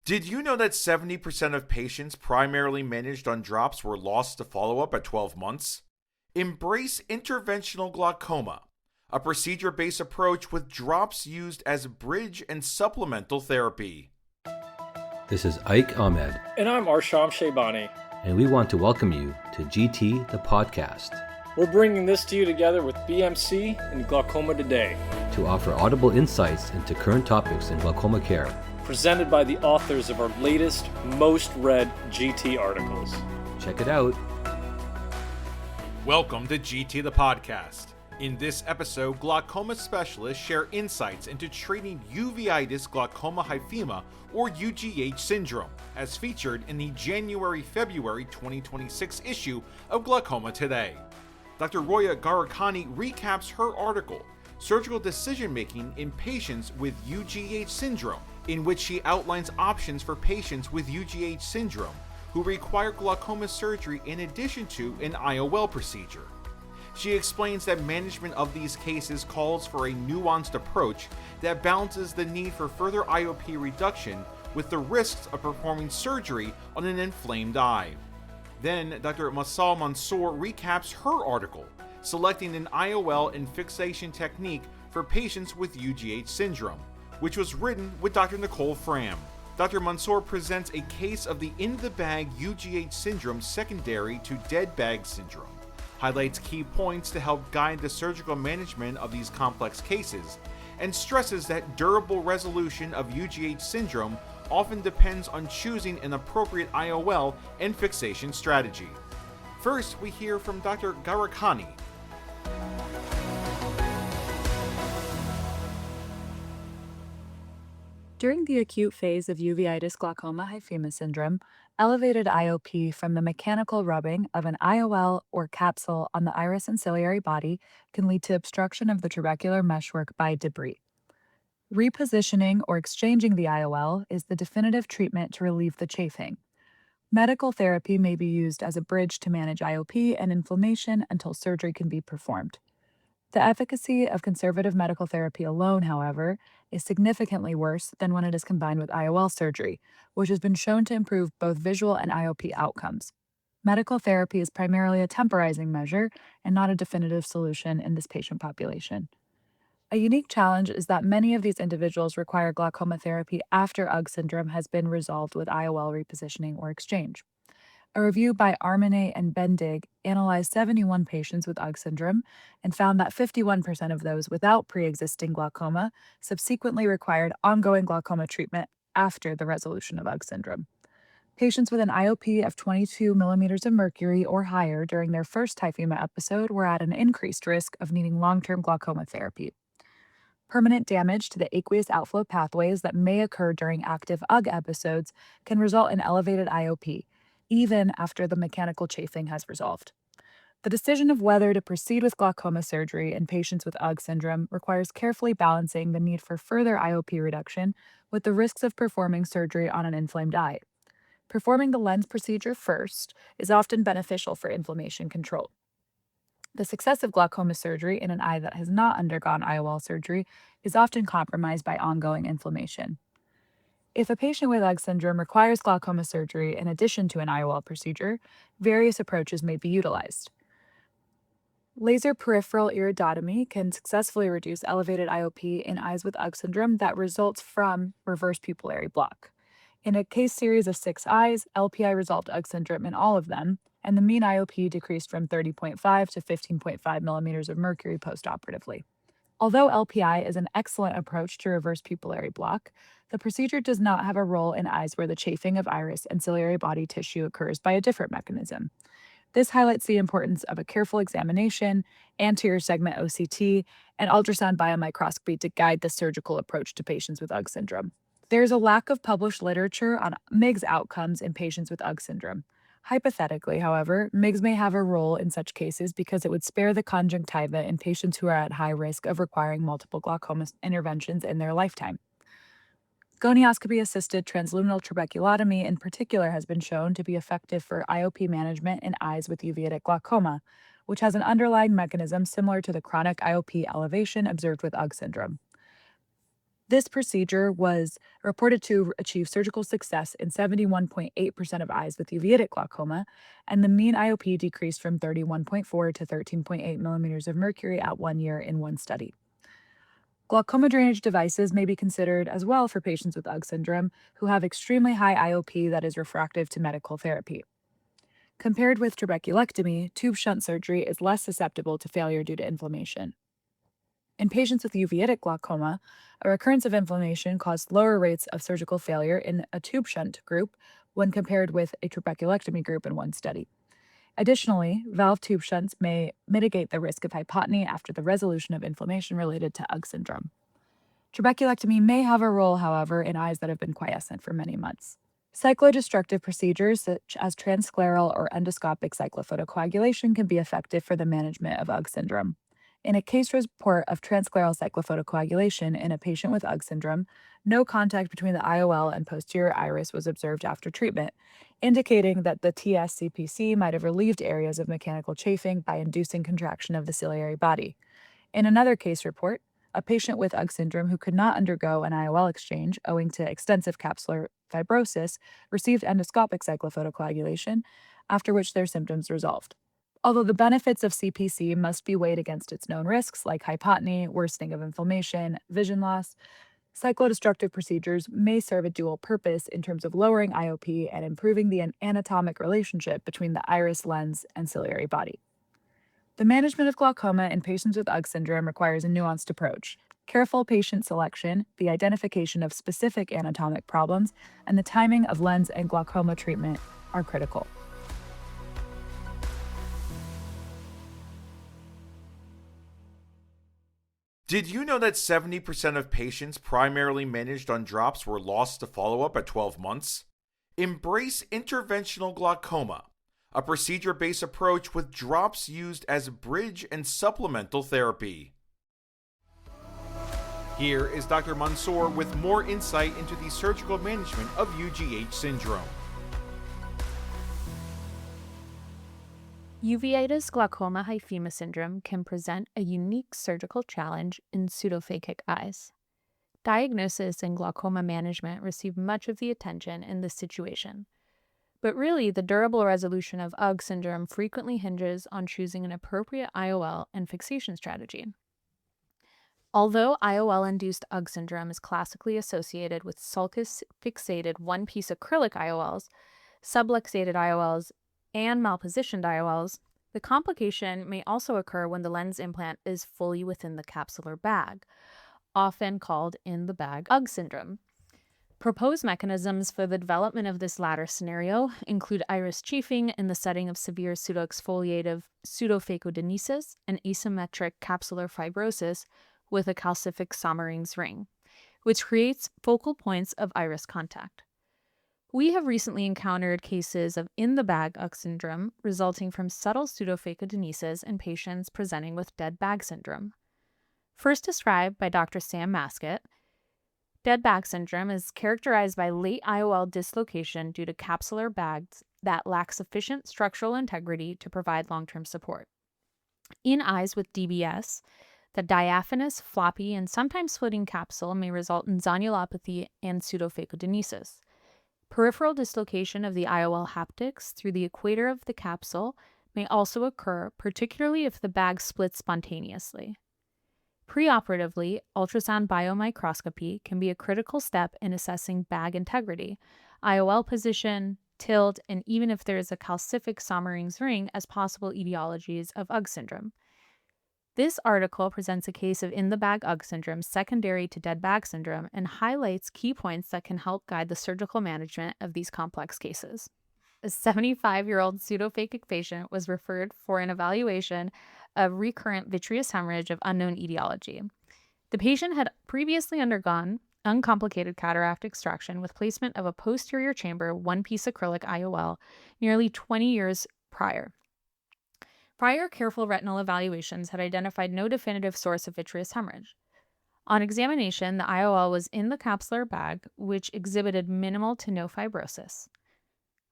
Did you know that 70% of patients primarily managed on drops were lost to follow-up at 12 months? Embrace interventional glaucoma, a procedure-based approach with drops used as bridge and supplemental therapy. This is Ike Ahmed. And I'm Arsham Shaybani. And we want to welcome you to GT, the podcast. We're bringing this to you together with BMC and Glaucoma Today, to offer audible insights into current topics in glaucoma care. Presented by the authors of our latest, most read GT articles. Check it out. Welcome to GT the podcast. In this episode, glaucoma specialists share insights into treating uveitis-glaucoma-hyphema or UGH syndrome, as featured in the January-February 2026 issue of Glaucoma Today. Dr. Roya Garakani recaps her article, Surgical Decision-Making in Patients with UGH Syndrome, in which she outlines options for patients with UGH syndrome who require glaucoma surgery in addition to an IOL procedure. She explains that management of these cases calls for a nuanced approach that balances the need for further IOP reduction with the risks of performing surgery on an inflamed eye. Then, Dr. Mahsaw Mansoor recaps her article, Selecting an IOL and Fixation Technique for Patients with UGH Syndrome, which was written with Dr. Nicole Fram. Dr. Mansoor presents a case of the in-the-bag UGH syndrome secondary to dead bag syndrome, highlights key points to help guide the surgical management of these complex cases, and stresses that durable resolution of UGH syndrome often depends on choosing an appropriate IOL and fixation strategy. First, we hear from Dr. Garakani. During the acute phase of uveitis-glaucoma-hyphema syndrome, elevated IOP from the mechanical rubbing of an IOL or capsule on the iris and ciliary body can lead to obstruction of the trabecular meshwork by debris. Repositioning or exchanging the IOL is the definitive treatment to relieve the chafing. Medical therapy may be used as a bridge to manage IOP and inflammation until surgery can be performed. The efficacy of conservative medical therapy alone, however, is significantly worse than when it is combined with IOL surgery, which has been shown to improve both visual and IOP outcomes. Medical therapy is primarily a temporizing measure and not a definitive solution in this patient population. A unique challenge is that many of these individuals require glaucoma therapy after UGH syndrome has been resolved with IOL repositioning or exchange. A review by Armane and Bendig analyzed 71 patients with UGH syndrome and found that 51% of those without pre-existing glaucoma subsequently required ongoing glaucoma treatment after the resolution of UGH syndrome. Patients with an IOP of 22 millimeters of mercury or higher during their first hyphema episode were at an increased risk of needing long-term glaucoma therapy. Permanent damage to the aqueous outflow pathways that may occur during active UGH episodes can result in elevated IOP, even after the mechanical chafing has resolved. The decision of whether to proceed with glaucoma surgery in patients with UGH syndrome requires carefully balancing the need for further IOP reduction with the risks of performing surgery on an inflamed eye. Performing the lens procedure first is often beneficial for inflammation control. The success of glaucoma surgery in an eye that has not undergone IOL surgery is often compromised by ongoing inflammation. If a patient with UGH syndrome requires glaucoma surgery in addition to an IOL procedure, various approaches may be utilized. Laser peripheral iridotomy can successfully reduce elevated IOP in eyes with UGH syndrome that results from reverse pupillary block. In a case series of 6 eyes, LPI resolved UGH syndrome in all of them, and the mean IOP decreased from 30.5 to 15.5 millimeters of mercury postoperatively. Although LPI is an excellent approach to reverse pupillary block, the procedure does not have a role in eyes where the chafing of iris and ciliary body tissue occurs by a different mechanism. This highlights the importance of a careful examination, anterior segment OCT, and ultrasound biomicroscopy to guide the surgical approach to patients with UGH syndrome. There is a lack of published literature on MIGS outcomes in patients with UGH syndrome. Hypothetically, however, MIGS may have a role in such cases because it would spare the conjunctiva in patients who are at high risk of requiring multiple glaucoma interventions in their lifetime. Gonioscopy-assisted transluminal trabeculotomy in particular has been shown to be effective for IOP management in eyes with uveitic glaucoma, which has an underlying mechanism similar to the chronic IOP elevation observed with UGH syndrome. This procedure was reported to achieve surgical success in 71.8% of eyes with uveitic glaucoma, and the mean IOP decreased from 31.4 to 13.8 millimeters of mercury at 1 year in one study. Glaucoma drainage devices may be considered as well for patients with UGG syndrome who have extremely high IOP that is refractive to medical therapy. Compared with trabeculectomy, tube shunt surgery is less susceptible to failure due to inflammation. In patients with uveitic glaucoma, a recurrence of inflammation caused lower rates of surgical failure in a tube shunt group when compared with a trabeculectomy group in one study. Additionally, valve tube shunts may mitigate the risk of hypotony after the resolution of inflammation related to UGG syndrome. Trabeculectomy may have a role, however, in eyes that have been quiescent for many months. Cyclodestructive procedures such as transscleral or endoscopic cyclophotocoagulation can be effective for the management of UGG syndrome. In a case report of transscleral cyclophotocoagulation in a patient with UGG syndrome, no contact between the IOL and posterior iris was observed after treatment, indicating that the TSCPC might have relieved areas of mechanical chafing by inducing contraction of the ciliary body. In another case report, a patient with UGG syndrome who could not undergo an IOL exchange owing to extensive capsular fibrosis received endoscopic cyclophotocoagulation, after which their symptoms resolved. Although the benefits of CPC must be weighed against its known risks like hypotony, worsening of inflammation, vision loss, cyclodestructive procedures may serve a dual purpose in terms of lowering IOP and improving the anatomic relationship between the iris, lens, and ciliary body. The management of glaucoma in patients with UGG syndrome requires a nuanced approach. Careful patient selection, the identification of specific anatomic problems, and the timing of lens and glaucoma treatment are critical. Did you know that 70% of patients primarily managed on drops were lost to follow-up at 12 months? Embrace interventional glaucoma, a procedure-based approach with drops used as bridge and supplemental therapy. Here is Dr. Mansoor with more insight into the surgical management of UGH syndrome. Uveitis-glaucoma-hyphema syndrome can present a unique surgical challenge in pseudophakic eyes. Diagnosis and glaucoma management receive much of the attention in this situation. But really, the durable resolution of UGG syndrome frequently hinges on choosing an appropriate IOL and fixation strategy. Although IOL-induced UGG syndrome is classically associated with sulcus-fixated one-piece acrylic IOLs, subluxated IOLs, and malpositioned IOLs, the complication may also occur when the lens implant is fully within the capsular bag, often called in-the-bag UGG syndrome. Proposed mechanisms for the development of this latter scenario include iris chafing in the setting of severe pseudoexfoliative pseudophacodenesis and asymmetric capsular fibrosis with a calcific Sommerings ring, which creates focal points of iris contact. We have recently encountered cases of in-the-bag UGG syndrome resulting from subtle pseudophacodenesis in patients presenting with dead bag syndrome. First described by Dr. Sam Maskett, dead bag syndrome is characterized by late IOL dislocation due to capsular bags that lack sufficient structural integrity to provide long-term support. In eyes with DBS, the diaphanous, floppy, and sometimes splitting capsule may result in zonulopathy and pseudophacodenesis. Peripheral dislocation of the IOL haptics through the equator of the capsule may also occur, particularly if the bag splits spontaneously. Preoperatively, ultrasound biomicroscopy can be a critical step in assessing bag integrity, IOL position, tilt, and even if there is a calcific Sommerings ring as possible etiologies of UGG syndrome. This article presents a case of in-the-bag UGG syndrome secondary to dead bag syndrome and highlights key points that can help guide the surgical management of these complex cases. A 75-year-old pseudophakic patient was referred for an evaluation of recurrent vitreous hemorrhage of unknown etiology. The patient had previously undergone uncomplicated cataract extraction with placement of a posterior chamber one-piece acrylic IOL nearly 20 years prior. Prior careful retinal evaluations had identified no definitive source of vitreous hemorrhage. On examination, the IOL was in the capsular bag, which exhibited minimal to no fibrosis.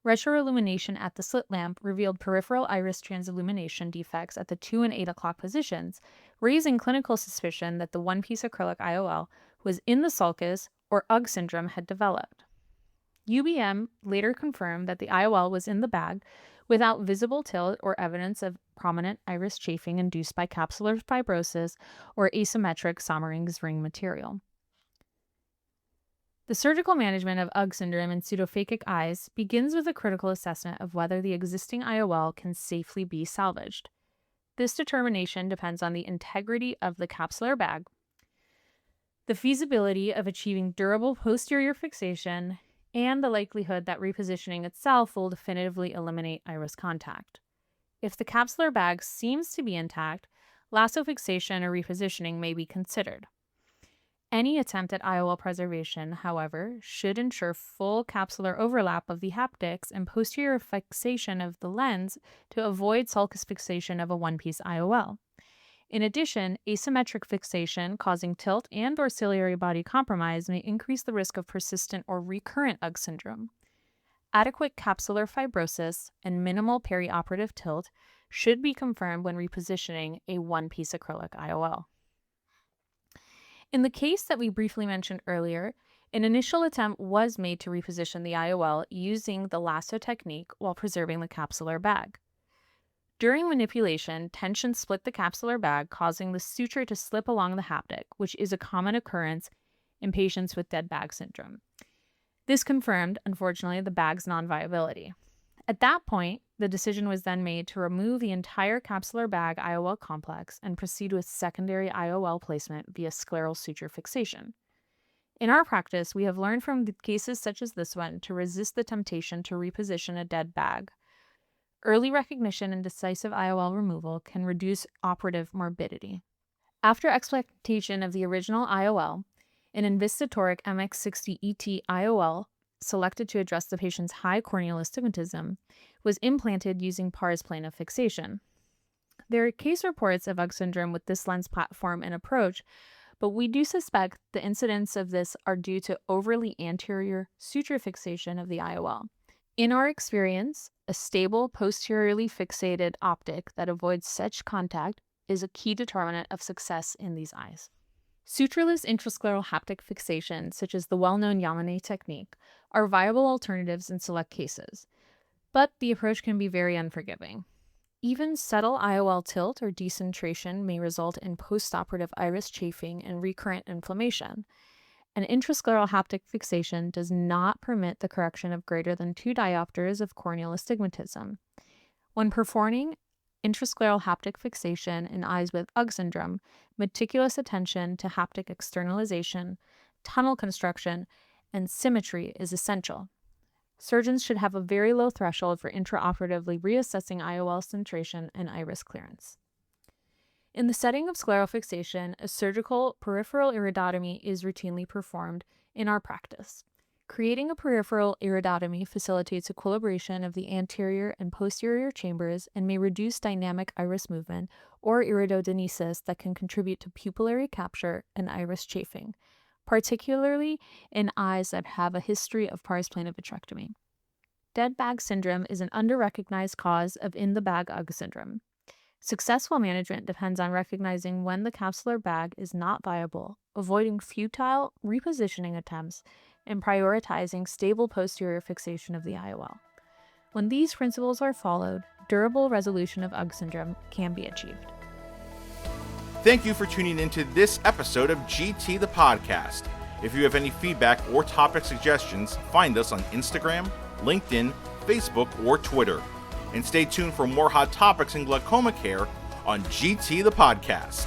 Retroillumination at the slit lamp revealed peripheral iris transillumination defects at the 2 and 8 o'clock positions, raising clinical suspicion that the one-piece acrylic IOL was in the sulcus or UG syndrome had developed. UBM later confirmed that the IOL was in the bag without visible tilt or evidence of prominent iris chafing induced by capsular fibrosis or asymmetric Sommering's ring material. The surgical management of UG syndrome in pseudophakic eyes begins with a critical assessment of whether the existing IOL can safely be salvaged. This determination depends on the integrity of the capsular bag, the feasibility of achieving durable posterior fixation, and the likelihood that repositioning itself will definitively eliminate iris contact. If the capsular bag seems to be intact, lasso fixation or repositioning may be considered. Any attempt at IOL preservation, however, should ensure full capsular overlap of the haptics and posterior fixation of the lens to avoid sulcus fixation of a one-piece IOL. In addition, asymmetric fixation causing tilt and/or ciliary body compromise may increase the risk of persistent or recurrent UG syndrome. Adequate capsular fibrosis and minimal perioperative tilt should be confirmed when repositioning a one-piece acrylic IOL. In the case that we briefly mentioned earlier, an initial attempt was made to reposition the IOL using the lasso technique while preserving the capsular bag. During manipulation, tension split the capsular bag, causing the suture to slip along the haptic, which is a common occurrence in patients with dead bag syndrome. This confirmed, unfortunately, the bag's non-viability. At that point, the decision was then made to remove the entire capsular bag IOL complex and proceed with secondary IOL placement via scleral suture fixation. In our practice, we have learned from cases such as this one to resist the temptation to reposition a dead bag. Early recognition and decisive IOL removal can reduce operative morbidity. After explantation of the original IOL, an Investitoric MX60 ET IOL selected to address the patient's high corneal astigmatism was implanted using pars plana fixation. There are case reports of UG syndrome with this lens platform and approach, but we do suspect the incidence of this are due to overly anterior suture fixation of the IOL. In our experience, a stable posteriorly fixated optic that avoids such contact is a key determinant of success in these eyes. Sutureless intrascleral haptic fixation, such as the well-known Yamane technique, are viable alternatives in select cases, but the approach can be very unforgiving. Even subtle IOL tilt or decentration may result in postoperative iris chafing and recurrent inflammation. An intrascleral haptic fixation does not permit the correction of greater than 2 diopters of corneal astigmatism. When performing intrascleral haptic fixation in eyes with UG syndrome, meticulous attention to haptic externalization, tunnel construction, and symmetry is essential. Surgeons should have a very low threshold for intraoperatively reassessing IOL centration and iris clearance. In the setting of scleral fixation, a surgical peripheral iridotomy is routinely performed in our practice. Creating a peripheral iridotomy facilitates equilibration of the anterior and posterior chambers and may reduce dynamic iris movement or iridodenesis that can contribute to pupillary capture and iris chafing, particularly in eyes that have a history of pars plana vitrectomy. Dead bag syndrome is an under-recognized cause of in-the-bag UG syndrome. Successful management depends on recognizing when the capsular bag is not viable, avoiding futile repositioning attempts, and prioritizing stable posterior fixation of the IOL. When these principles are followed, durable resolution of UG syndrome can be achieved. Thank you for tuning into this episode of GT the Podcast. If you have any feedback or topic suggestions, find us on Instagram, LinkedIn, Facebook, or Twitter. And stay tuned for more hot topics in glaucoma care on GT the Podcast.